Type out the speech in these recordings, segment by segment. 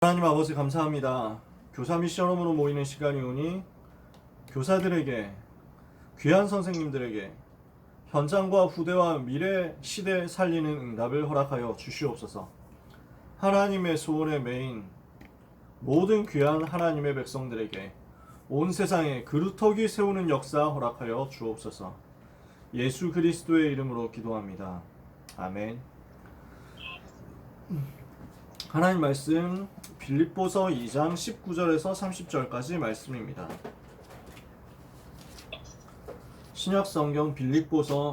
하나님 아버지 감사합니다. 교사 미션홈으로 모이는 시간이 오니 교사들에게, 귀한 선생님들에게 현장과 후대와 미래 시대 살리는 응답을 허락하여 주시옵소서. 하나님의 소원에 매인 모든 귀한 하나님의 백성들에게 온 세상에 그루터기 세우는 역사 허락하여 주옵소서. 예수 그리스도의 이름으로 기도합니다. 아멘. 하나님 말씀 빌립보서 2장 19절에서 30절까지 말씀입니다. 신약성경 빌립보서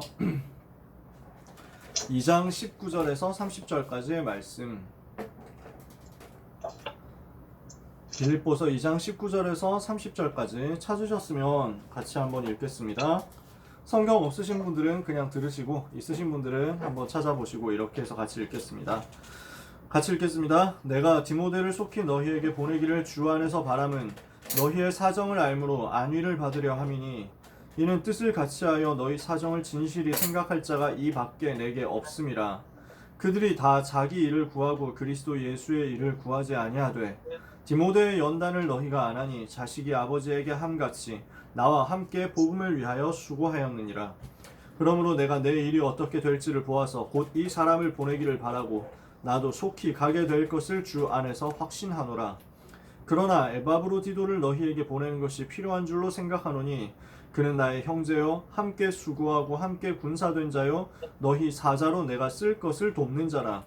2장 19절에서 30절까지의 말씀. 빌립보서 2장 19절에서 30절까지 찾으셨으면 같이 한번 읽겠습니다. 성경 없으신 분들은 그냥 들으시고, 있으신 분들은 한번 찾아보시고 이렇게 해서 같이 읽겠습니다. 같이 읽겠습니다. 내가 디모데를 속히 너희에게 보내기를 주 안에서 바람은 너희의 사정을 알므로 안위를 받으려 함이니, 이는 뜻을 같이하여 너희 사정을 진실히 생각할 자가 이 밖에 내게 없음이라. 그들이 다 자기 일을 구하고 그리스도 예수의 일을 구하지 아니하되 디모데의 연단을 너희가 안하니 자식이 아버지에게 함같이 나와 함께 복음을 위하여 수고하였느니라. 그러므로 내가 내 일이 어떻게 될지를 보아서 곧 이 사람을 보내기를 바라고 나도 속히 가게 될 것을 주 안에서 확신하노라. 그러나 에바브로디도를 너희에게 보내는 것이 필요한 줄로 생각하노니 그는 나의 형제요 함께 수고하고 함께 군사된 자요 너희 사자로 내가 쓸 것을 돕는 자라.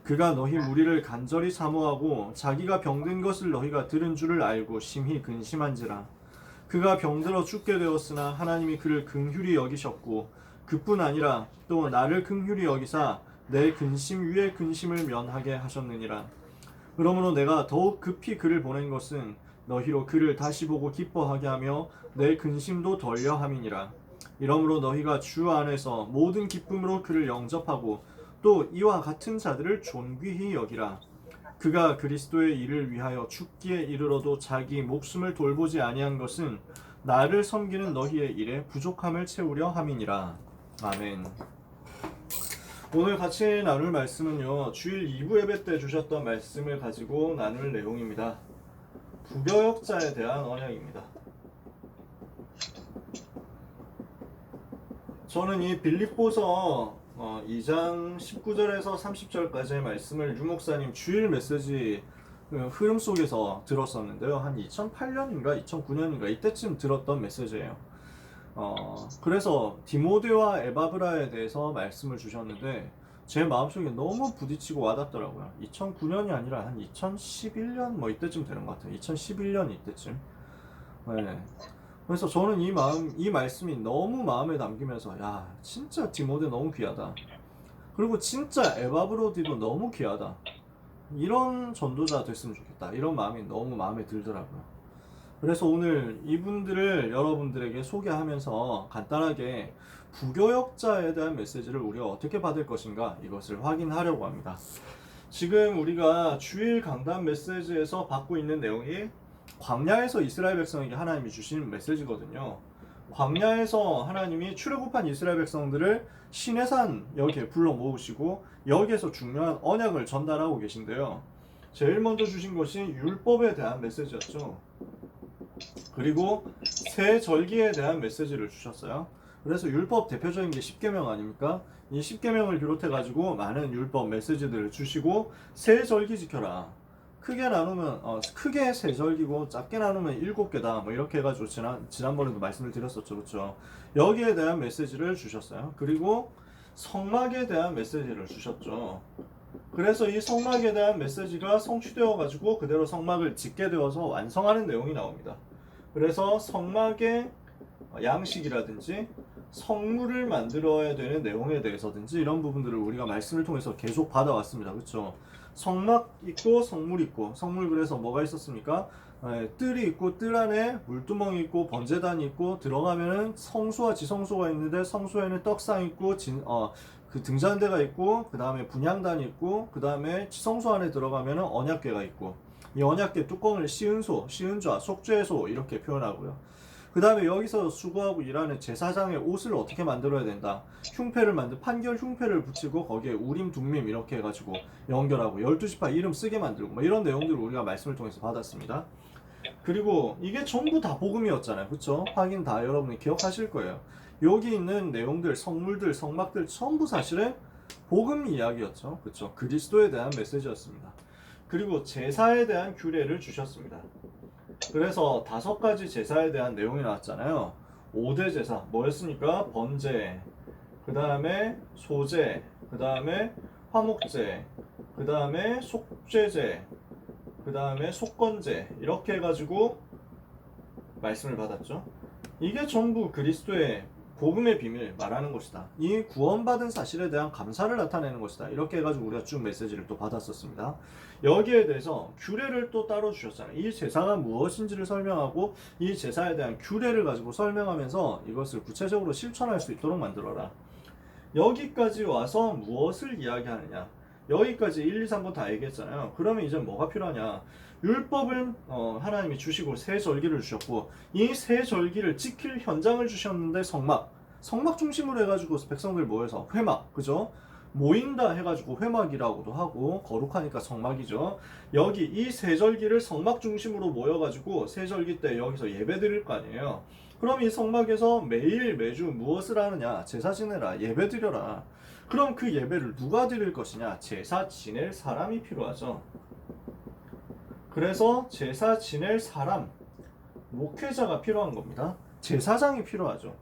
그가 너희 무리를 간절히 사모하고 자기가 병든 것을 너희가 들은 줄을 알고 심히 근심한지라. 그가 병들어 죽게 되었으나 하나님이 그를 긍휼히 여기셨고 그뿐 아니라 또 나를 긍휼히 여기사 내 근심 위에 근심을 면하게 하셨느니라. 그러므로 내가 더욱 급히 그를 보낸 것은 너희로 그를 다시 보고 기뻐하게 하며 내 근심도 덜려 함이니라. 이러므로 너희가 주 안에서 모든 기쁨으로 그를 영접하고 또 이와 같은 자들을 존귀히 여기라. 그가 그리스도의 일을 위하여 죽기에 이르러도 자기 목숨을 돌보지 아니한 것은 나를 섬기는 너희의 일에 부족함을 채우려 함이니라. 아멘. 오늘 같이 나눌 말씀은요, 주일 2부 예배 때 주셨던 말씀을 가지고 나눌 내용입니다. 부교역자에 대한 언약입니다. 저는 이 빌립보서 2장 19절에서 30절까지의 말씀을 유 목사님 주일 메시지 흐름 속에서 들었었는데요. 한 2008년인가 2009년인가 이때쯤 들었던 메시지예요. 그래서 디모데와 에바브라에 대해서 말씀을 주셨는데 제 마음속에 너무 부딪히고 와닿더라고요. 2009년이 아니라 한 2011년 뭐 이때쯤 되는 것 같아요. 2011년 이때쯤. 네. 그래서 저는 이 말씀이 너무 마음에 남기면서 야, 진짜 디모데 너무 귀하다. 그리고 진짜 에바브로디도 너무 귀하다. 이런 전도자 됐으면 좋겠다. 이런 마음이 너무 마음에 들더라고요. 그래서 오늘 이분들을 여러분들에게 소개하면서 간단하게 부교역자에 대한 메시지를 우리가 어떻게 받을 것인가 이것을 확인하려고 합니다. 지금 우리가 주일 강단 메시지에서 받고 있는 내용이 광야에서 이스라엘 백성에게 하나님이 주신 메시지거든요. 광야에서 하나님이 출애굽한 이스라엘 백성들을 시내산 여기에 불러 모으시고 여기에서 중요한 언약을 전달하고 계신데요. 제일 먼저 주신 것이 율법에 대한 메시지였죠. 그리고 새 절기에 대한 메시지를 주셨어요. 그래서 율법 대표적인 게 십계명 아닙니까? 이 십계명을 비롯해 가지고 많은 율법 메시지들을 주시고 새 절기 지켜라. 크게 나누면 크게 새 절기고 작게 나누면 7개다. 뭐 이렇게 해가지고 지난번에도 말씀을 드렸었죠, 그렇죠? 여기에 대한 메시지를 주셨어요. 그리고 성막에 대한 메시지를 주셨죠. 그래서 이 성막에 대한 메시지가 성취되어 가지고 그대로 성막을 짓게 되어서 완성하는 내용이 나옵니다. 그래서 성막의 양식이라든지 성물을 만들어야 되는 내용에 대해서든지 이런 부분들을 우리가 말씀을 통해서 계속 받아왔습니다. 그렇죠? 성막 있고 성물 있고, 성물 그래서 뭐가 있었습니까? 뜰이 있고 뜰 안에 물두멍이 있고 번제단이 있고, 들어가면은 성소와 지성소가 있는데 성소에는 떡상 있고 그 등잔대가 있고, 그 다음에 분향단이 있고, 그 다음에 지성소 안에 들어가면은 언약궤가 있고, 이 언약궤 뚜껑을 시은소, 시은좌, 속죄소 이렇게 표현하고요. 그 다음에 여기서 수고하고 일하는 제사장의 옷을 어떻게 만들어야 된다. 흉패를 판결 흉패를 붙이고 거기에 우림 둠밈 이렇게 해가지고 연결하고 12지파 이름 쓰게 만들고 뭐 이런 내용들을 우리가 말씀을 통해서 받았습니다. 그리고 이게 전부 다 복음이었잖아요. 그쵸? 확인 다 여러분이 기억하실 거예요. 여기 있는 내용들, 성물들, 성막들 전부 사실은 복음 이야기였죠. 그쵸? 그리스도에 대한 메시지였습니다. 그리고 제사에 대한 규례를 주셨습니다. 그래서 5가지 제사에 대한 내용이 나왔잖아요. 5대 제사 뭐였습니까? 번제, 그 다음에 소제, 그 다음에 화목제, 그 다음에 속죄제, 그 다음에 속건제 이렇게 해가지고 말씀을 받았죠. 이게 전부 그리스도의 복음의 비밀 말하는 것이다. 이 구원받은 사실에 대한 감사를 나타내는 것이다. 이렇게 해가지고 우리가 쭉 메시지를 또 받았었습니다. 여기에 대해서 규례를 또 따로 주셨잖아요. 이 제사가 무엇인지를 설명하고 이 제사에 대한 규례를 가지고 설명하면서 이것을 구체적으로 실천할 수 있도록 만들어라. 여기까지 와서 무엇을 이야기하느냐. 여기까지 1, 2, 3번 다 얘기했잖아요. 그러면 이제 뭐가 필요하냐. 율법을 하나님이 주시고 새 절기를 주셨고 이 새 절기를 지킬 현장을 주셨는데 성막 중심으로 해가지고 백성들 모여서 회막, 그죠? 모인다 해가지고 회막이라고도 하고 거룩하니까 성막이죠. 여기 이 새 절기를 성막 중심으로 모여가지고 새 절기 때 여기서 예배 드릴 거 아니에요. 그럼 이 성막에서 매일 매주 무엇을 하느냐. 제사 지내라, 예배 드려라. 그럼 그 예배를 누가 드릴 것이냐. 제사 지낼 사람이 필요하죠. 그래서 제사 지낼 사람, 목회자가 필요한 겁니다. 제사장이 필요하죠.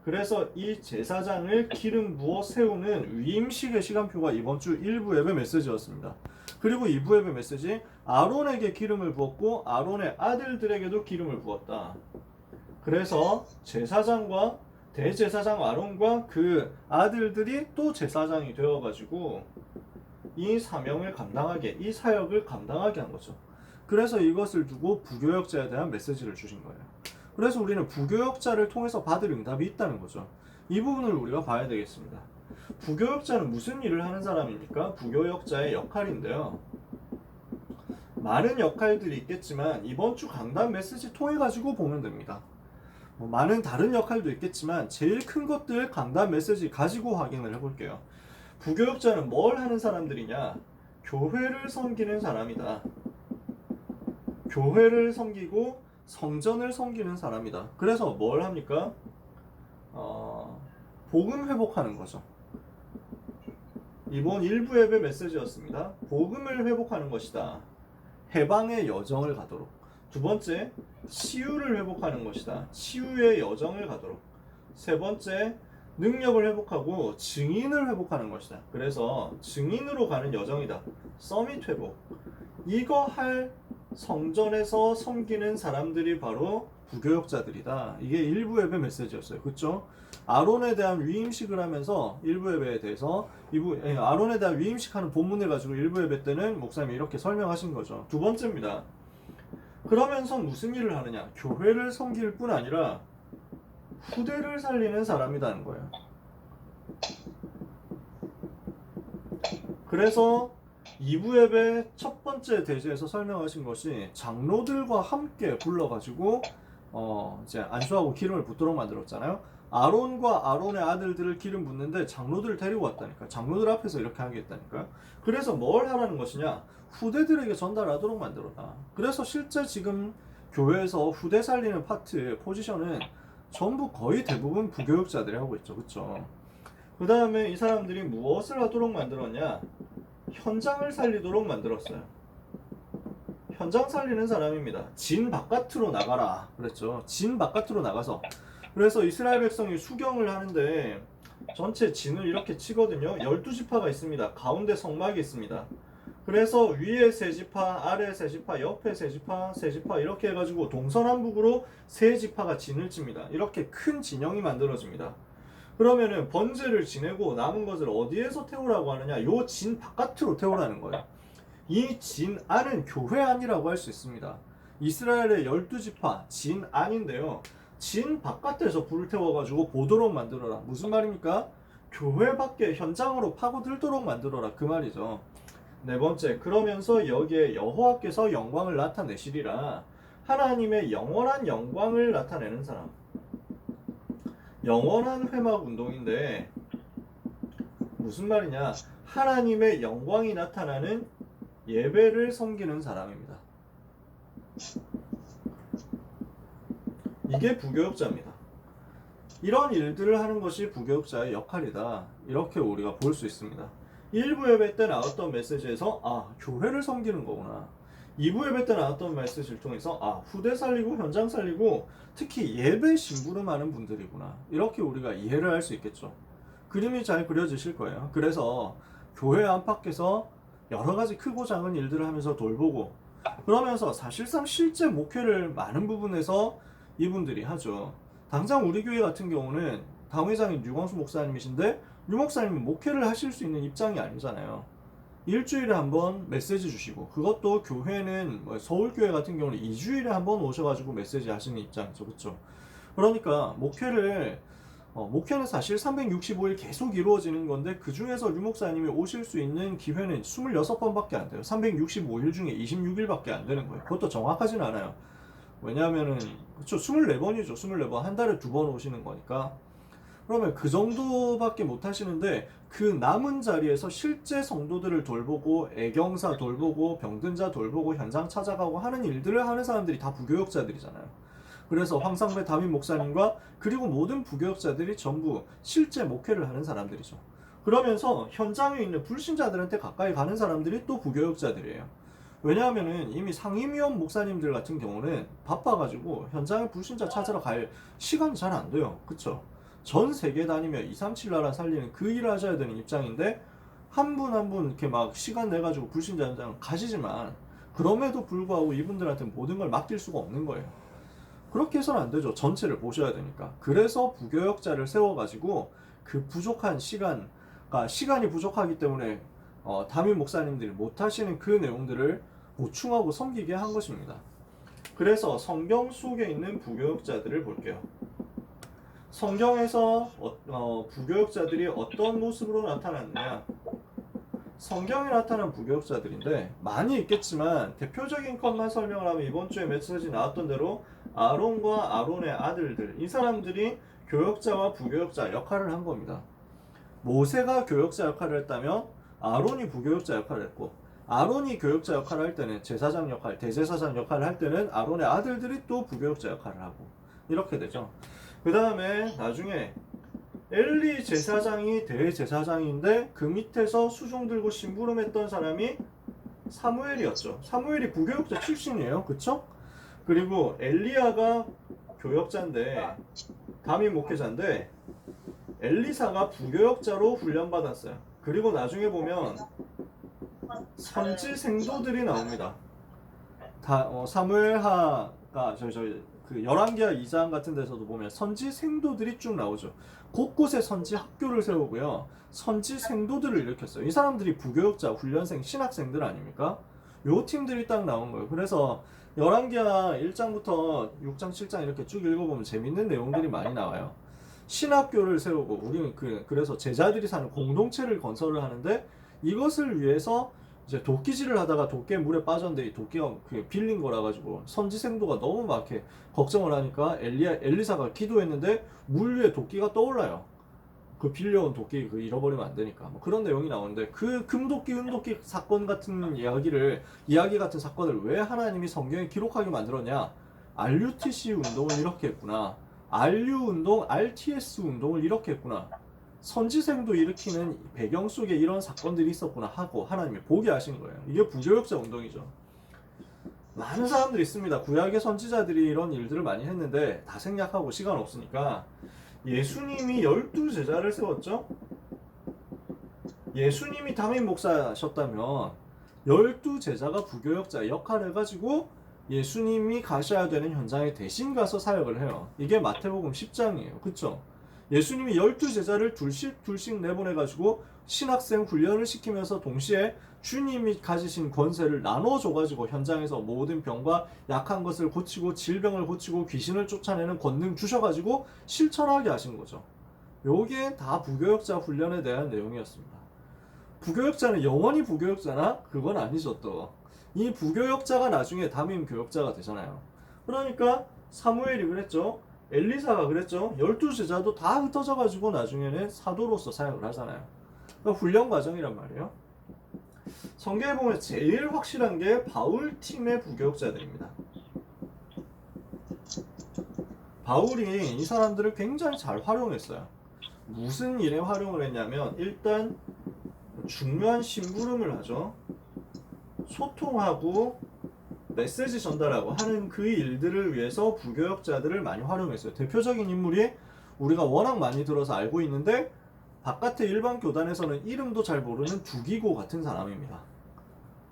그래서 이 제사장을 기름 부어 세우는 위임식의 시간표가 이번 주 1부 예배 메시지였습니다. 그리고 2부 예배 메시지, 아론에게 기름을 부었고 아론의 아들들에게도 기름을 부었다. 그래서 제사장과 대제사장 아론과 그 아들들이 또 제사장이 되어가지고 이 사명을 감당하게, 이 사역을 감당하게 한 거죠. 그래서 이것을 두고 부교역자에 대한 메시지를 주신 거예요. 그래서 우리는 부교역자를 통해서 받을 응답이 있다는 거죠. 이 부분을 우리가 봐야 되겠습니다. 부교역자는 무슨 일을 하는 사람입니까? 부교역자의 역할인데요. 많은 역할들이 있겠지만 이번 주 강단 메시지 통해 가지고 보면 됩니다. 많은 다른 역할도 있겠지만 제일 큰 것들 강단 메시지 가지고 확인을 해볼게요. 부교역자는 뭘 하는 사람들이냐? 교회를 섬기는 사람이다. 교회를 섬기고 성전을 섬기는 사람이다. 그래서 뭘 합니까? 복음 회복하는 거죠. 이번 1부 예배 메시지였습니다. 복음을 회복하는 것이다. 해방의 여정을 가도록. 두 번째, 치유를 회복하는 것이다. 치유의 여정을 가도록. 세 번째, 능력을 회복하고 증인을 회복하는 것이다. 그래서 증인으로 가는 여정이다. 서밋 회복. 이거 할 성전에서 섬기는 사람들이 바로 부교역자들이다. 이게 1부 예배 메시지였어요. 그렇죠? 아론에 대한 위임식을 하면서 1부 예배에 대해서 아론에 대한 위임식 하는 본문을 가지고 1부 예배 때는 목사님이 이렇게 설명하신 거죠. 두 번째입니다. 그러면서 무슨 일을 하느냐? 교회를 섬길 뿐 아니라 후대를 살리는 사람이라는 거예요. 그래서 2부 예배 첫 번째 대지에서 설명하신 것이 장로들과 함께 불러가지고 이제 안수하고 기름을 붓도록 만들었잖아요. 아론과 아론의 아들들을 기름 붓는데 장로들을 데리고 왔다니까. 장로들 앞에서 이렇게 하겠다니까요. 그래서 뭘 하라는 것이냐? 후대들에게 전달하도록 만들었다. 그래서 실제 지금 교회에서 후대 살리는 파트, 포지션은 전부 거의 대부분 부교육자들이 하고 있죠. 그렇죠? 그 다음에 이 사람들이 무엇을 하도록 만들었냐? 현장을 살리도록 만들었어요. 현장 살리는 사람입니다. 진 바깥으로 나가라 그랬죠. 진 바깥으로 나가서. 그래서 이스라엘 백성이 수경을 하는데 전체 진을 이렇게 치거든요. 12지파가 있습니다. 가운데 성막이 있습니다. 그래서 위에 세 지파, 아래 세 지파, 옆에 세 지파, 세 지파 이렇게 해가지고 동서남북으로 세 지파가 진을 칩니다. 이렇게 큰 진영이 만들어집니다. 그러면은 번제를 지내고 남은 것을 어디에서 태우라고 하느냐? 요 진 바깥으로 태우라는 거예요. 이 진 안은 교회 안이라고 할 수 있습니다. 이스라엘의 12지파 진 안인데요. 진 바깥에서 불을 태워가지고 보도록 만들어라. 무슨 말입니까? 교회 밖에 현장으로 파고들도록 만들어라. 그 말이죠. 네 번째, 그러면서 여기에 여호와께서 영광을 나타내시리라. 하나님의 영원한 영광을 나타내는 사람. 영원한 회막 운동인데 무슨 말이냐? 하나님의 영광이 나타나는 예배를 섬기는 사람입니다. 이게 부교역자입니다. 이런 일들을 하는 것이 부교역자의 역할이다. 이렇게 우리가 볼 수 있습니다. 1부 예배 때 나왔던 메시지에서 교회를 섬기는 거구나. 2부 예배 때 나왔던 메시지를 통해서 후대 살리고 현장 살리고 특히 예배 심부름하는 분들이구나. 이렇게 우리가 이해를 할 수 있겠죠. 그림이 잘 그려지실 거예요. 그래서 교회 안팎에서 여러 가지 크고 작은 일들을 하면서 돌보고 그러면서 사실상 실제 목회를 많은 부분에서 이분들이 하죠. 당장 우리 교회 같은 경우는 당회장인 류광수 목사님이신데 류 목사님은 목회를 하실 수 있는 입장이 아니잖아요. 일주일에 한 번 메시지 주시고 그것도 교회는 서울교회 같은 경우는 2주일에 한 번 오셔가지고 메시지 하시는 입장이죠. 그렇죠? 그러니까 목회는 사실 365일 계속 이루어지는 건데 그 중에서 류 목사님이 오실 수 있는 기회는 26번밖에 안 돼요. 365일 중에 26일밖에 안 되는 거예요. 그것도 정확하진 않아요. 왜냐하면은 그쵸 24번이죠. 24번 한 달에 2번 오시는 거니까. 그러면 그 정도밖에 못 하시는데 그 남은 자리에서 실제 성도들을 돌보고 애경사 돌보고 병든자 돌보고 현장 찾아가고 하는 일들을 하는 사람들이 다 부교역자들이잖아요. 그래서 황상배 담임 목사님과 그리고 모든 부교역자들이 전부 실제 목회를 하는 사람들이죠. 그러면서 현장에 있는 불신자들한테 가까이 가는 사람들이 또 부교역자들이에요. 왜냐하면은 이미 상임위원 목사님들 같은 경우는 바빠가지고 현장에 불신자 찾으러 갈 시간이 잘 안 돼요. 그쵸? 전 세계 다니며 237 나라 살리는 그 일을 하셔야 되는 입장인데 한 분 한 분 이렇게 막 시간 내가지고 불신자 현장 가시지만 그럼에도 불구하고 이분들한테 모든 걸 맡길 수가 없는 거예요. 그렇게 해서는 안 되죠. 전체를 보셔야 되니까. 그래서 부교역자를 세워가지고 그 부족한 시간이 부족하기 때문에 담임 목사님들이 못하시는 그 내용들을 보충하고 섬기게 한 것입니다. 그래서 성경 속에 있는 부교역자들을 볼게요. 성경에서 부교역자들이 어떤 모습으로 나타났느냐. 성경에 나타난 부교역자들인데 많이 있겠지만 대표적인 것만 설명을 하면 이번 주에 메시지 나왔던 대로 아론과 아론의 아들들, 이 사람들이 교역자와 부교역자 역할을 한 겁니다. 모세가 교역자 역할을 했다면 아론이 부교역자 역할을 했고, 아론이 교역자 역할을 할 때는 제사장 역할, 대제사장 역할을 할 때는 아론의 아들들이 또 부교역자 역할을 하고 이렇게 되죠. 그 다음에 나중에 엘리 제사장이 대제사장인데 그 밑에서 수종 들고 심부름했던 사람이 사무엘이었죠. 사무엘이 부교역자 출신이에요. 그쵸? 그리고 엘리야가 교역자인데 담임 목회자인데 엘리사가 부교역자로 훈련받았어요. 그리고 나중에 보면 선지 생도들이 나옵니다. 사무엘하가 그 열왕기하 2장 같은 데서도 보면 선지 생도들이 쭉 나오죠. 곳곳에 선지 학교를 세우고요. 선지 생도들을 일으켰어요. 이 사람들이 부교역자, 훈련생, 신학생들 아닙니까? 요 팀들이 딱 나온 거예요. 그래서 열왕기하 1장부터 6장, 7장 이렇게 쭉 읽어보면 재밌는 내용들이 많이 나와요. 신학교를 세우고 우리는 그래서 제자들이 사는 공동체를 건설을 하는데 이것을 위해서 이제 도끼질을 하다가 도끼에 물에 빠졌는데 이 도끼가 빌린 거라 가지고 선지생도가 너무 막 이렇게 걱정을 하니까 엘리사가 기도했는데 물 위에 도끼가 떠올라요. 그 빌려온 도끼 잃어버리면 안 되니까 뭐 그런 내용이 나오는데 그 금도끼 은도끼 사건 같은 이야기 같은 사건을 왜 하나님이 성경에 기록하게 만들었냐? RUTC 운동을 이렇게 했구나. RU 운동, RTS 운동을 이렇게 했구나. 선지생도 일으키는 배경 속에 이런 사건들이 있었구나 하고 하나님이 보게 하신 거예요. 이게 부교역자 운동이죠. 많은 사람들이 있습니다. 구약의 선지자들이 이런 일들을 많이 했는데 다 생략하고 시간 없으니까 예수님이 12제자를 세웠죠. 예수님이 담임 목사셨다면 12제자가 부교역자 역할을 해가지고 예수님이 가셔야 되는 현장에 대신 가서 사역을 해요. 이게 마태복음 10장이에요. 그쵸? 예수님이 12제자를 둘씩 내보내가지고 신학생 훈련을 시키면서 동시에 주님이 가지신 권세를 나눠줘가지고 현장에서 모든 병과 약한 것을 고치고 질병을 고치고 귀신을 쫓아내는 권능 주셔가지고 실천하게 하신 거죠. 요게 다 부교역자 훈련에 대한 내용이었습니다. 부교역자는 영원히 부교역자나? 그건 아니죠 또. 이 부교역자가 나중에 담임 교역자가 되잖아요. 그러니까 사무엘이 그랬죠. 엘리사가 그랬죠. 12제자도 다 흩어져 가지고 나중에는 사도로서 사역을 하잖아요. 그러니까 훈련 과정이란 말이에요. 성경에 보면 제일 확실한 게 바울 팀의 부교역자들입니다. 바울이 이 사람들을 굉장히 잘 활용했어요. 무슨 일에 활용을 했냐면 일단 중요한 심부름을 하죠. 소통하고 메시지 전달하고 하는 그 일들을 위해서 부교역자들을 많이 활용했어요. 대표적인 인물이 우리가 워낙 많이 들어서 알고 있는데 바깥의 일반 교단에서는 이름도 잘 모르는 두기고 같은 사람입니다.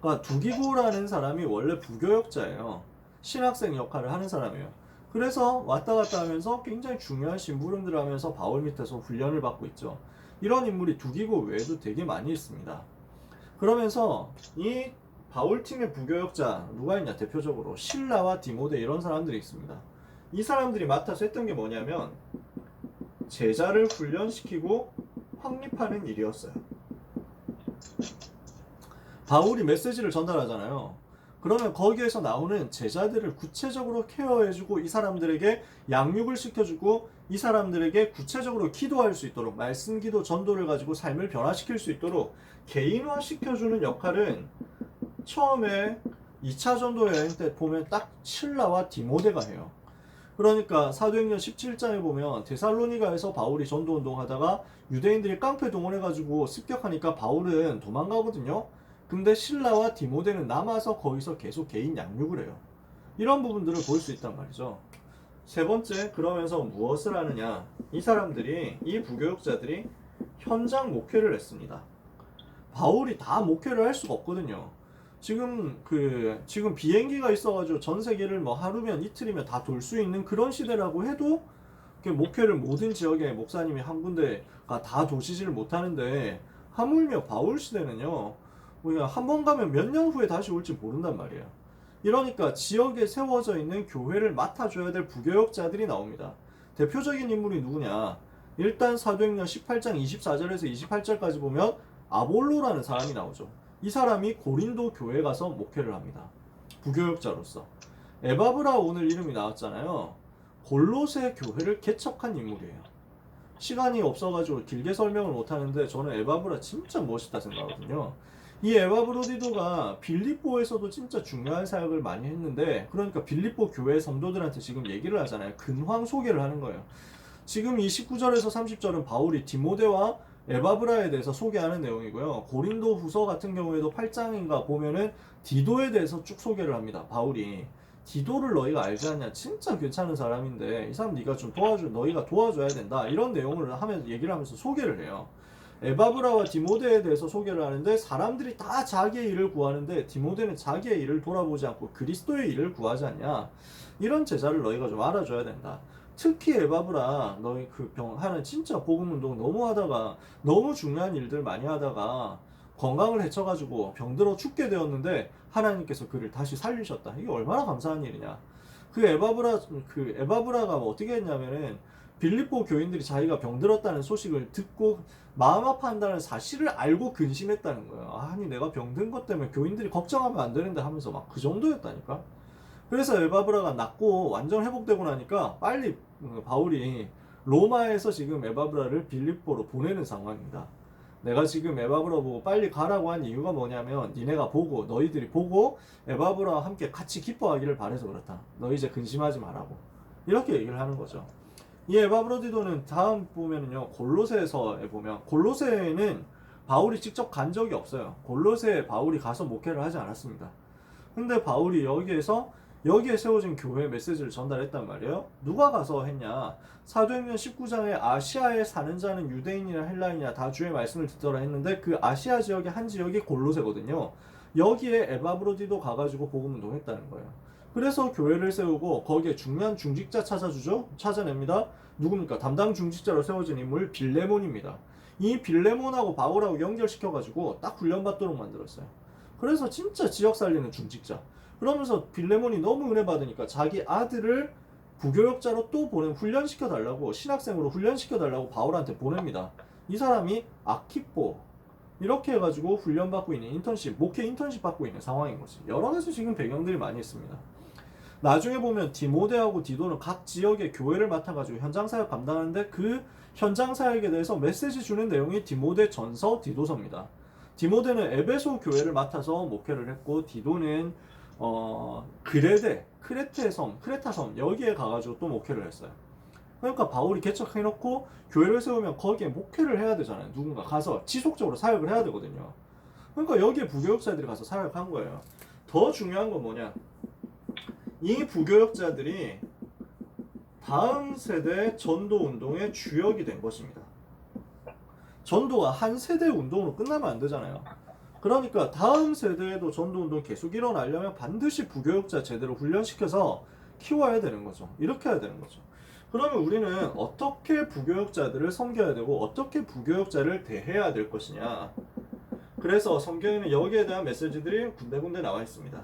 그러니까 두기고라는 사람이 원래 부교역자예요. 신학생 역할을 하는 사람이에요. 그래서 왔다 갔다 하면서 굉장히 중요한 심부름들을 하면서 바울 밑에서 훈련을 받고 있죠. 이런 인물이 두기고 외에도 되게 많이 있습니다. 그러면서 이 바울 팀의 부교역자 누가 있냐? 대표적으로 실라와 디모데 이런 사람들이 있습니다. 이 사람들이 맡아서 했던 게 뭐냐면 제자를 훈련시키고 확립하는 일이었어요. 바울이 메시지를 전달하잖아요. 그러면 거기에서 나오는 제자들을 구체적으로 케어해주고 이 사람들에게 양육을 시켜주고 이 사람들에게 구체적으로 기도할 수 있도록 말씀 기도 전도를 가지고 삶을 변화시킬 수 있도록 개인화 시켜주는 역할은 처음에 2차 전도 여행 때 보면 딱 실라와 디모데가 해요. 그러니까 사도행전 17장에 보면 데살로니가에서 바울이 전도운동 하다가 유대인들이 깡패 동원해가지고 습격하니까 바울은 도망가거든요. 근데 실라와 디모데는 남아서 거기서 계속 개인 양육을 해요. 이런 부분들을 볼 수 있단 말이죠. 세 번째, 그러면서 무엇을 하느냐? 이 사람들이, 이 부교역자들이 현장 목회를 했습니다. 바울이 다 목회를 할 수가 없거든요. 지금 비행기가 있어가지고 전 세계를 뭐 하루면 이틀이면 다 돌 수 있는 그런 시대라고 해도 목회를 모든 지역의 목사님이 한 군데가 다 도시지를 못하는데 하물며 바울 시대는요, 우리가 한 번 가면 몇 년 후에 다시 올지 모른단 말이에요. 이러니까 지역에 세워져 있는 교회를 맡아줘야 될 부교역자들이 나옵니다. 대표적인 인물이 누구냐? 일단 사도행전 18장 24절에서 28절까지 보면 아볼로라는 사람이 나오죠. 이 사람이 고린도 교회 가서 목회를 합니다. 부교역자로서. 에바브라 오늘 이름이 나왔잖아요. 골로새 교회를 개척한 인물이에요. 시간이 없어가지고 길게 설명을 못하는데 저는 에바브라 진짜 멋있다 생각하거든요. 이 에바브로디도가 빌립보에서도 진짜 중요한 사역을 많이 했는데, 그러니까 빌립보 교회 성도들한테 지금 얘기를 하잖아요. 근황 소개를 하는 거예요. 지금 이 19절에서 30절은 바울이 디모데와 에바브라에 대해서 소개하는 내용이고요. 고린도 후서 같은 경우에도 8장인가 보면은 디도에 대해서 쭉 소개를 합니다. 바울이 디도를 너희가 알지 않냐? 진짜 괜찮은 사람인데 이 사람 너희가 도와줘야 된다. 이런 내용을 하면서 얘기를 하면서 소개를 해요. 에바브라와 디모데에 대해서 소개를 하는데 사람들이 다 자기의 일을 구하는데 디모데는 자기의 일을 돌아보지 않고 그리스도의 일을 구하지 않냐? 이런 제자를 너희가 좀 알아줘야 된다. 특히 에바브라 너희 하는 진짜 복음 운동 너무 하다가 너무 중요한 일들 많이 하다가 건강을 해쳐가지고 병들어 죽게 되었는데 하나님께서 그를 다시 살리셨다. 이게 얼마나 감사한 일이냐. 에바브라가 어떻게 했냐면은 빌립보 교인들이 자기가 병들었다는 소식을 듣고 마음 아파한다는 사실을 알고 근심했다는 거예요. 아니 내가 병든 것 때문에 교인들이 걱정하면 안 되는데 하면서 막 그 정도였다니까. 그래서 에바브라가 낫고 완전 회복되고 나니까 빨리 바울이 로마에서 지금 에바브라를 빌립보로 보내는 상황입니다. 내가 지금 에바브라 보고 빨리 가라고 한 이유가 뭐냐면 너희들이 보고 에바브라와 함께 같이 기뻐하기를 바래서 그렇다. 너희 이제 근심하지 말라고. 이렇게 얘기를 하는 거죠. 이 에바브로디도는 다음 보면은요, 골로새에서에 보면 골로새에는 바울이 직접 간 적이 없어요. 골로새에 바울이 가서 목회를 하지 않았습니다. 근데 바울이 여기에 세워진 교회 메시지를 전달했단 말이에요. 누가 가서 했냐? 사도행전 19장에 아시아에 사는 자는 유대인이나 헬라인이나 다 주의 말씀을 듣더라 했는데 그 아시아 지역의 한 지역이 골로새거든요. 여기에 에바브로디도 가가지고 복음 운동했다는 거예요. 그래서 교회를 세우고 거기에 중요한 중직자 찾아냅니다. 누굽니까? 담당 중직자로 세워진 인물 빌레몬입니다. 이 빌레몬하고 바울하고 연결시켜가지고 딱 훈련받도록 만들었어요. 그래서 진짜 지역 살리는 중직자. 그러면서 빌레몬이 너무 은혜 받으니까 자기 아들을 부교역자로 또 훈련시켜달라고, 신학생으로 훈련시켜달라고 바울한테 보냅니다. 이 사람이 아키포 이렇게 해가지고 훈련받고 있는 목회 인턴십 받고 있는 상황인 거지. 여러 가지 지금 배경들이 많이 있습니다. 나중에 보면 디모데하고 디도는 각 지역의 교회를 맡아가지고 현장 사역 감당하는데 그 현장 사역에 대해서 메시지 주는 내용이 디모데 전서, 디도서입니다. 디모데는 에베소 교회를 맡아서 목회를 했고 디도는 크레테 섬, 크레타 섬 여기에 가가지고 또 목회를 했어요. 그러니까 바울이 개척해놓고 교회를 세우면 거기에 목회를 해야 되잖아요. 누군가 가서 지속적으로 사역을 해야 되거든요. 그러니까 여기에 부교역자들이 가서 사역한 거예요. 더 중요한 건 뭐냐? 이 부교역자들이 다음 세대 전도 운동의 주역이 된 것입니다. 전도가 한 세대 운동으로 끝나면 안 되잖아요. 그러니까 다음 세대에도 전도 운동 계속 일어나려면 반드시 부교역자 제대로 훈련시켜서 키워야 되는 거죠. 이렇게 해야 되는 거죠. 그러면 우리는 어떻게 부교역자들을 섬겨야 되고 어떻게 부교역자를 대해야 될 것이냐. 그래서 성경에는 여기에 대한 메시지들이 군데군데 나와 있습니다.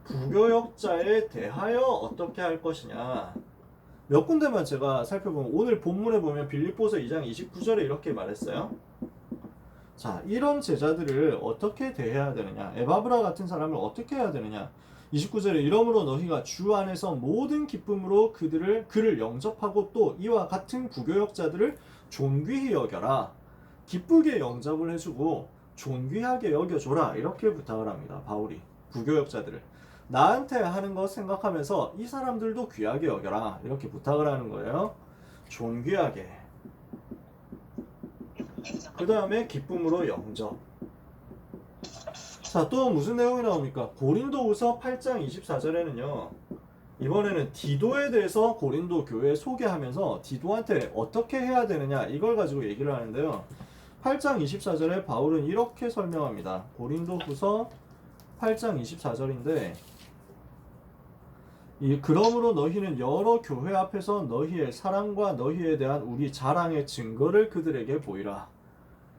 부교역자에 대하여 어떻게 할 것이냐. 몇 군데만 제가 살펴보면 오늘 본문에 보면 빌립보서 2장 29절에 이렇게 말했어요. 자, 이런 제자들을 어떻게 대해야 되느냐. 에바브라 같은 사람을 어떻게 해야 되느냐. 29절에 이러므로 너희가 주 안에서 모든 기쁨으로 그를 영접하고 또 이와 같은 부교역자들을 존귀히 여겨라. 기쁘게 영접을 해주고 존귀하게 여겨줘라. 이렇게 부탁을 합니다. 바울이 부교역자들을 나한테 하는 거 생각하면서 이 사람들도 귀하게 여겨라. 이렇게 부탁을 하는 거예요. 존귀하게. 그 다음에 기쁨으로 영접. 자, 또 무슨 내용이 나옵니까? 고린도후서 8장 24절에는요. 이번에는 디도에 대해서 고린도 교회에 소개하면서 디도한테 어떻게 해야 되느냐 이걸 가지고 얘기를 하는데요. 8장 24절에 바울은 이렇게 설명합니다. 고린도후서 8장 24절인데 그러므로 너희는 여러 교회 앞에서 너희의 사랑과 너희에 대한 우리 자랑의 증거를 그들에게 보이라.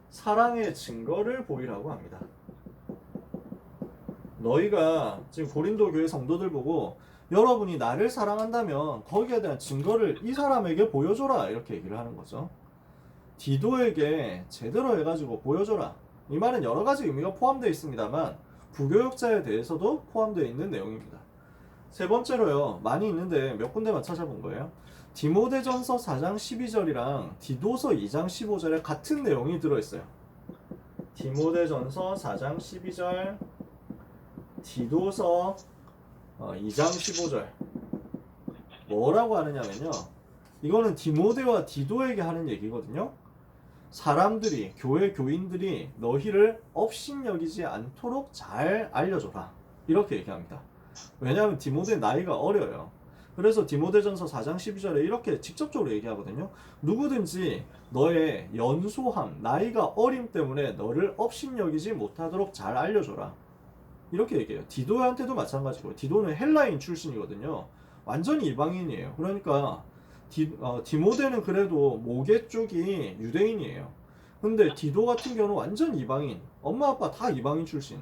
사랑의 증거를 보이라고 합니다. 너희가 지금 고린도 교회 성도들 보고 여러분이 나를 사랑한다면 거기에 대한 증거를 이 사람에게 보여줘라. 이렇게 얘기를 하는 거죠. 디도에게 제대로 해가지고 보여줘라. 이 말은 여러 가지 의미가 포함되어 있습니다만 부교역자에 대해서도 포함되어 있는 내용입니다. 세 번째로요. 많이 있는데 몇 군데만 찾아본 거예요. 디모데전서 4장 12절이랑 디도서 2장 15절에 같은 내용이 들어있어요. 디모데전서 4장 12절, 디도서 2장 15절. 뭐라고 하느냐면요. 이거는 디모데와 디도에게 하는 얘기거든요. 사람들이, 교회 교인들이 너희를 업신여기지 않도록 잘 알려줘라. 이렇게 얘기합니다. 왜냐하면 디모데 나이가 어려요. 그래서 디모데전서 4장 12절에 이렇게 직접적으로 얘기하거든요. 누구든지 너의 연소함, 나이가 어림 때문에 너를 업신여기지 못하도록 잘 알려줘라. 이렇게 얘기해요. 디도한테도 마찬가지고 디도는 헬라인 출신이거든요. 완전히 이방인이에요. 그러니까 디모데는 그래도 모계 쪽이 유대인이에요. 근데 디도 같은 경우는 완전 이방인. 엄마 아빠 다 이방인 출신.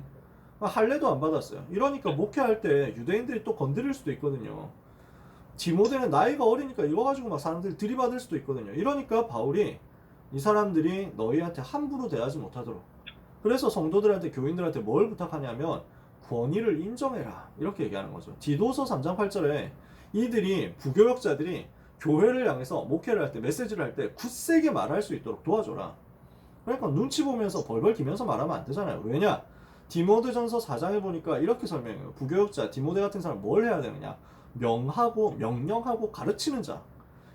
할례도 안 받았어요. 이러니까 목회할 때 유대인들이 또 건드릴 수도 있거든요. 디모데는 나이가 어리니까 이거 가지고 막 사람들이 들이받을 수도 있거든요. 이러니까 바울이 이 사람들이 너희한테 함부로 대하지 못하도록. 그래서 성도들한테 교인들한테 뭘 부탁하냐면 권위를 인정해라. 이렇게 얘기하는 거죠. 디도서 3장 8절에 이들이 부교역자들이 교회를 향해서 목회를 할 때 메시지를 할 때 굳세게 말할 수 있도록 도와줘라. 그러니까 눈치 보면서 벌벌 기면서 말하면 안 되잖아요. 왜냐? 디모데전서 4장에 보니까 이렇게 설명해요. 부교역자 디모데 같은 사람 뭘 해야 되느냐? 명령하고 가르치는 자,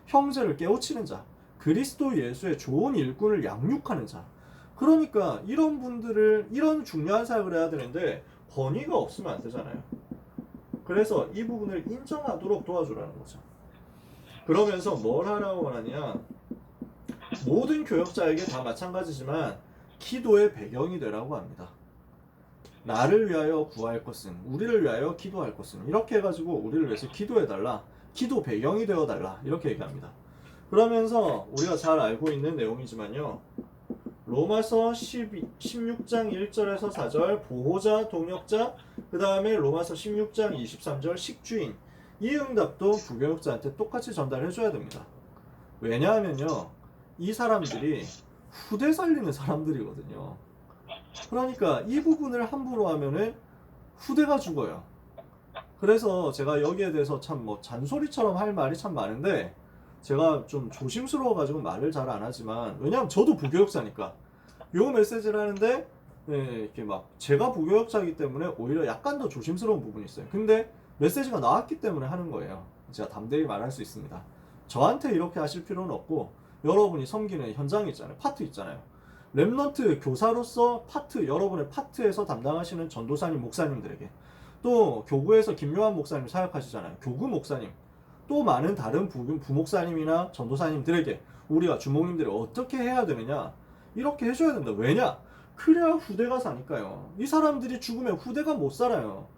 형제를 깨우치는 자, 그리스도 예수의 좋은 일꾼을 양육하는 자. 그러니까 이런 분들을 이런 중요한 사역을 해야 되는데 권위가 없으면 안 되잖아요. 그래서 이 부분을 인정하도록 도와주라는 거죠. 그러면서 뭘 하라고 원하냐? 모든 교역자에게 다 마찬가지지만 기도의 배경이 되라고 합니다. 나를 위하여 구할 것은, 우리를 위하여 기도할 것은, 이렇게 해가지고 우리를 위해서 기도해달라, 기도 배경이 되어달라, 이렇게 얘기합니다. 그러면서 우리가 잘 알고 있는 내용이지만요, 로마서 16장 1절에서 4절 보호자, 동역자, 그 다음에 로마서 16장 23절 식주인, 이 응답도 부교역자한테 똑같이 전달해줘야 됩니다. 왜냐하면요, 이 사람들이 후대 살리는 사람들이거든요. 그러니까 이 부분을 함부로 하면은 후대가 죽어요. 그래서 제가 여기에 대해서 참 뭐 잔소리처럼 할 말이 참 많은데 제가 좀 조심스러워가지고 말을 잘 안 하지만, 왜냐면 저도 부교육자니까 요 메시지를 하는데 예, 이렇게 막 제가 부교육자이기 때문에 오히려 약간 더 조심스러운 부분이 있어요. 근데 메시지가 나왔기 때문에 하는 거예요. 제가 담대히 말할 수 있습니다. 저한테 이렇게 하실 필요는 없고, 여러분이 섬기는 현장 있잖아요, 파트 있잖아요, 랩넌트 교사로서 파트, 여러분의 파트에서 담당하시는 전도사님, 목사님들에게, 또 교구에서 김요한 목사님 사역하시잖아요, 교구 목사님, 또 많은 다른 부목사님이나 전도사님들에게 우리가 주목님들이 어떻게 해야 되느냐, 이렇게 해줘야 된다. 왜냐? 그래야 후대가 사니까요. 이 사람들이 죽으면 후대가 못 살아요.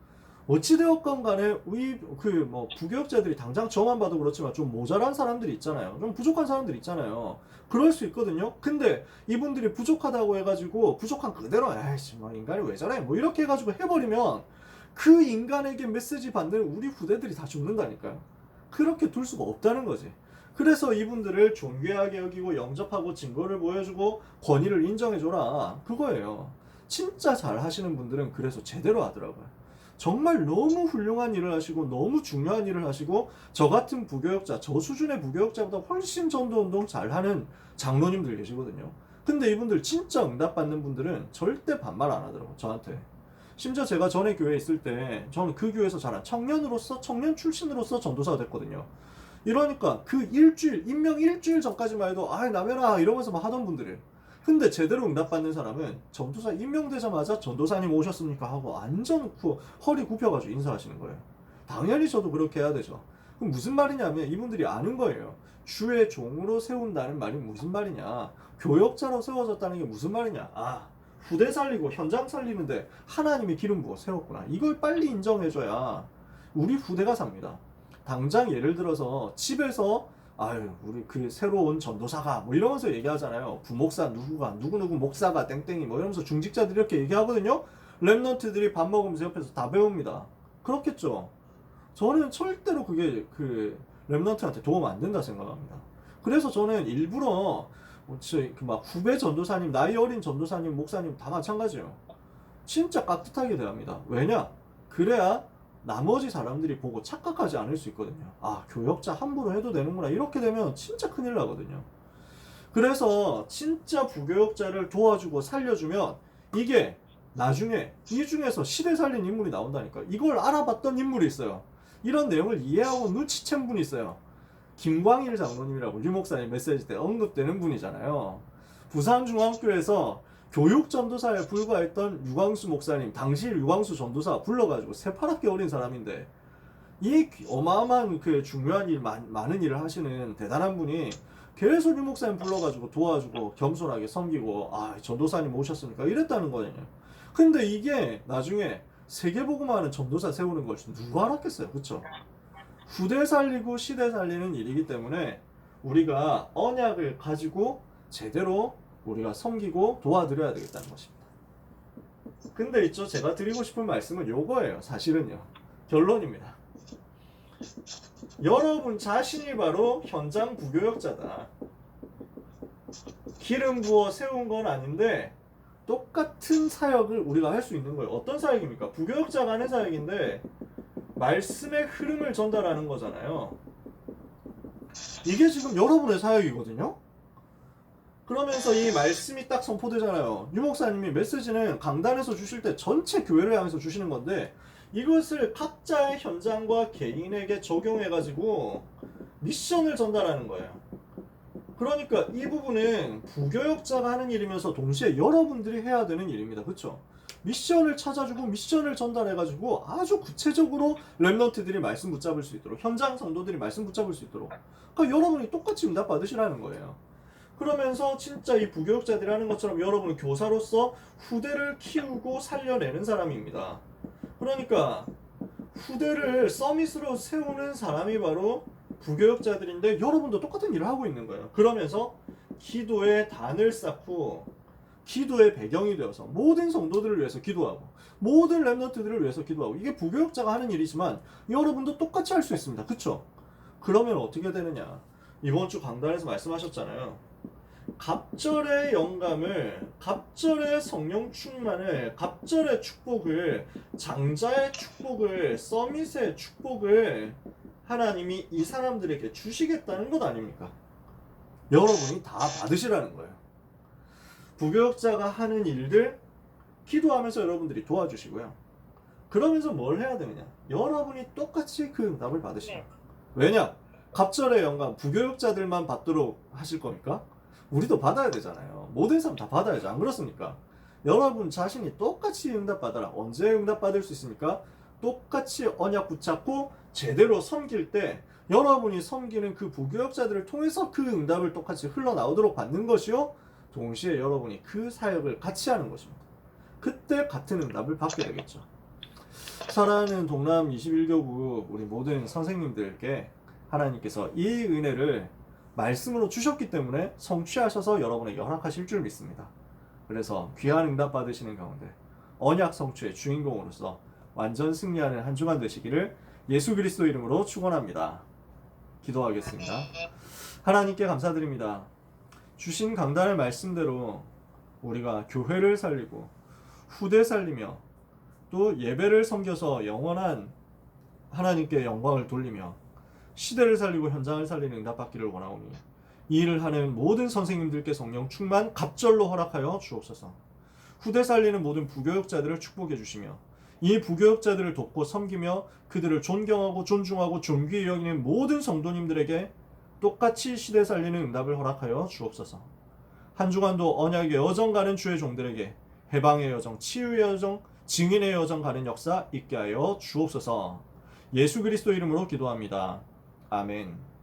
어찌되었건 간에 우리 부교육자들이 당장 저만 봐도 그렇지만 좀 모자란 사람들이 있잖아요. 좀 부족한 사람들이 있잖아요. 그럴 수 있거든요. 근데 이분들이 부족하다고 해가지고 부족한 그대로 에이씨 뭐 인간이 왜 저래 뭐 이렇게 해가지고 해버리면 그 인간에게 메시지 받는 우리 후대들이 다 죽는다니까요. 그렇게 둘 수가 없다는 거지. 그래서 이분들을 존귀하게 여기고 영접하고 증거를 보여주고 권위를 인정해줘라, 그거예요. 진짜 잘 하시는 분들은 그래서 제대로 하더라고요. 정말 너무 훌륭한 일을 하시고 너무 중요한 일을 하시고, 저 같은 부교육자, 저 수준의 부교육자보다 훨씬 전도운동 잘하는 장로님들 계시거든요. 근데 이분들 진짜 응답받는 분들은 절대 반말 안 하더라고요, 저한테. 심지어 제가 전에 교회에 있을 때 저는 그 교회에서 자란 청년으로서, 청년 출신으로서 전도사가 됐거든요. 이러니까 그 임명 일주일 전까지만 해도 남현아 이러면서 막 하던 분들이에요. 근데 제대로 응답받는 사람은 전도사 임명되자마자 전도사님 오셨습니까 하고 완전 허리 굽혀가지고 인사하시는 거예요. 당연히 저도 그렇게 해야 되죠. 그럼 무슨 말이냐면 이분들이 아는 거예요. 주의 종으로 세운다는 말이 무슨 말이냐, 교역자로 세워졌다는 게 무슨 말이냐, 후대 살리고 현장 살리는데 하나님이 기름 부어 세웠구나, 이걸 빨리 인정해줘야 우리 후대가 삽니다. 당장 예를 들어서 집에서 우리 그 새로운 전도사가 뭐 이러면서 얘기하잖아요. 부목사 누구가 누구누구 목사가 땡땡이 뭐 이러면서 중직자들이 이렇게 얘기하거든요. 랩넌트들이 밥 먹으면서 옆에서 다 배웁니다. 그렇겠죠. 저는 절대로 그게 그 랩넌트한테 도움 안 된다 생각합니다. 그래서 저는 일부러 막 후배 전도사님, 나이 어린 전도사님, 목사님 다 마찬가지예요. 진짜 깍듯하게 대합니다. 왜냐? 그래야 나머지 사람들이 보고 착각하지 않을 수 있거든요. 교역자 함부로 해도 되는구나. 이렇게 되면 진짜 큰일 나거든요. 그래서 진짜 부교역자를 도와주고 살려주면 이게 나중에 이 중에서 시대 살린 인물이 나온다니까. 이걸 알아봤던 인물이 있어요. 이런 내용을 이해하고 눈치챈 분이 있어요. 김광일 장로님이라고 유목사님 메시지 때 언급되는 분이잖아요. 부산중앙교에서 교육전도사에 불과했던 유광수 목사님, 당시 유광수 전도사 불러가지고 새파랗게 어린 사람인데, 이 어마어마한 그 중요한 일, 많은 일을 하시는 대단한 분이 계속 유목사님 불러가지고 도와주고 겸손하게 섬기고, 전도사님 오셨습니까? 이랬다는 거잖아요. 근데 이게 나중에 세계복음화하는 전도사 세우는 걸 누가 알았겠어요, 그쵸? 후대 살리고 시대 살리는 일이기 때문에 우리가 언약을 가지고 제대로 우리가 섬기고 도와드려야 되겠다는 것입니다. 근데 있죠, 제가 드리고 싶은 말씀은 요거예요. 사실은요, 결론입니다. 여러분 자신이 바로 현장 부교역자다. 기름 부어 세운 건 아닌데 똑같은 사역을 우리가 할 수 있는 거예요. 어떤 사역입니까? 부교역자가 하는 사역인데 말씀의 흐름을 전달하는 거잖아요. 이게 지금 여러분의 사역이거든요. 그러면서 이 말씀이 딱 선포되잖아요. 유목사님이 메시지는 강단에서 주실 때 전체 교회를 향해서 주시는 건데, 이것을 각자의 현장과 개인에게 적용해가지고 미션을 전달하는 거예요. 그러니까 이 부분은 부교역자가 하는 일이면서 동시에 여러분들이 해야 되는 일입니다. 그렇죠? 미션을 찾아주고 미션을 전달해가지고 아주 구체적으로 랩넌트들이 말씀 붙잡을 수 있도록, 현장 성도들이 말씀 붙잡을 수 있도록, 그러니까 여러분이 똑같이 응답 받으시라는 거예요. 그러면서 진짜 이 부교역자들이 하는 것처럼 여러분은 교사로서 후대를 키우고 살려내는 사람입니다. 그러니까 후대를 서밋으로 세우는 사람이 바로 부교역자들인데, 여러분도 똑같은 일을 하고 있는 거예요. 그러면서 기도의 단을 쌓고 기도의 배경이 되어서 모든 성도들을 위해서 기도하고 모든 랩넌트들을 위해서 기도하고, 이게 부교역자가 하는 일이지만 여러분도 똑같이 할 수 있습니다. 그쵸? 그러면 어떻게 되느냐, 이번 주 강단에서 말씀하셨잖아요. 갑절의 영감을, 갑절의 성령 충만을, 갑절의 축복을, 장자의 축복을, 서밋의 축복을 하나님이 이 사람들에게 주시겠다는 것 아닙니까? 여러분이 다 받으시라는 거예요. 부교역자가 하는 일들 기도하면서 여러분들이 도와주시고요. 그러면서 뭘 해야 되느냐? 여러분이 똑같이 그 응답을 받으시라. 왜냐? 갑절의 영감 부교역자들만 받도록 하실 겁니까? 우리도 받아야 되잖아요. 모든 사람 다 받아야죠. 안 그렇습니까? 여러분 자신이 똑같이 응답받아라. 언제 응답받을 수 있습니까? 똑같이 언약 붙잡고 제대로 섬길 때 여러분이 섬기는 그 부교역자들을 통해서 그 응답을 똑같이 흘러나오도록 받는 것이요. 동시에 여러분이 그 사역을 같이 하는 것입니다. 그때 같은 응답을 받게 되겠죠. 사랑하는 동남 21교구 우리 모든 선생님들께 하나님께서 이 은혜를 말씀으로 주셨기 때문에 성취하셔서 여러분에게 허락하실 줄 믿습니다. 그래서 귀한 응답 받으시는 가운데 언약 성취의 주인공으로서 완전 승리하는 한 주간 되시기를 예수 그리스도 이름으로 축원합니다. 기도하겠습니다. 하나님께 감사드립니다. 주신 강단의 말씀대로 우리가 교회를 살리고 후대 살리며 또 예배를 섬겨서 영원한 하나님께 영광을 돌리며 시대를 살리고 현장을 살리는 응답받기를 원하오니 이 일을 하는 모든 선생님들께 성령 충만 갑절로 허락하여 주옵소서. 후대 살리는 모든 부교역자들을 축복해 주시며 이 부교역자들을 돕고 섬기며 그들을 존경하고 존중하고 존귀히 여기는 모든 성도님들에게 똑같이 시대 살리는 응답을 허락하여 주옵소서. 한 주간도 언약의 여정 가는 주의 종들에게 해방의 여정, 치유의 여정, 증인의 여정 가는 역사 있게 하여 주옵소서. 예수 그리스도 이름으로 기도합니다. 아멘.